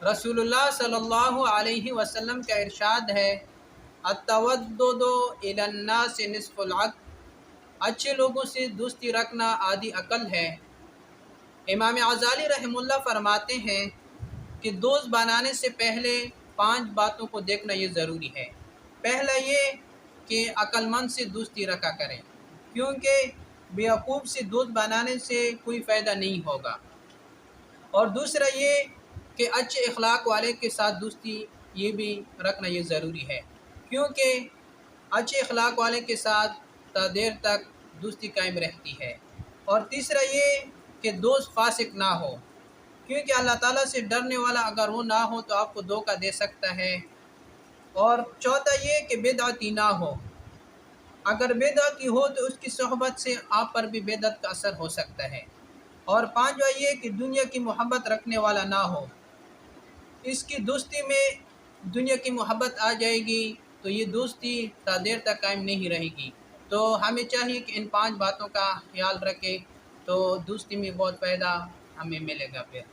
रसूलुल्लाह सल्लल्लाहु अलैहि वसल्लम का इरशाद है, अत्तवद्दुदु इलन्नास निस्फुल अक़ल, अच्छे लोगों से दोस्ती रखना आधी अकल है। इमाम गज़ाली रहमुल्लाह फरमाते हैं कि दोस्त बनाने से पहले 5 बातों को देखना ये ज़रूरी है। पहला ये कि अक्लमंद से दोस्ती रखा करें, क्योंकि बेवकूफ़ से दोस्त बनाने से कोई फ़ायदा नहीं होगा। और दूसरा ये कि अच्छे अखलाक वाले के साथ दोस्ती ये भी रखना ये ज़रूरी है, क्योंकि अच्छे अखलाक वाले के साथ ता देर तक दोस्ती कायम रहती है। और तीसरा ये कि दोस्त फासिक ना हो, क्योंकि अल्लाह ताला से डरने वाला अगर वो ना हो तो आपको धोखा दे सकता है। और चौथा ये कि बेदअती ना हो, अगर बेदअती हो तो उसकी सोहबत से आप पर भी बेदअत का असर हो सकता है। और पांचवा ये कि दुनिया की मोहब्बत रखने वाला ना हो, इसकी दोस्ती में दुनिया की मोहब्बत आ जाएगी तो ये दोस्ती ता देर तक कायम नहीं रहेगी। तो हमें चाहिए कि इन 5 बातों का ख्याल रखें, तो दोस्ती में बहुत फ़ायदा हमें मिलेगा फिर।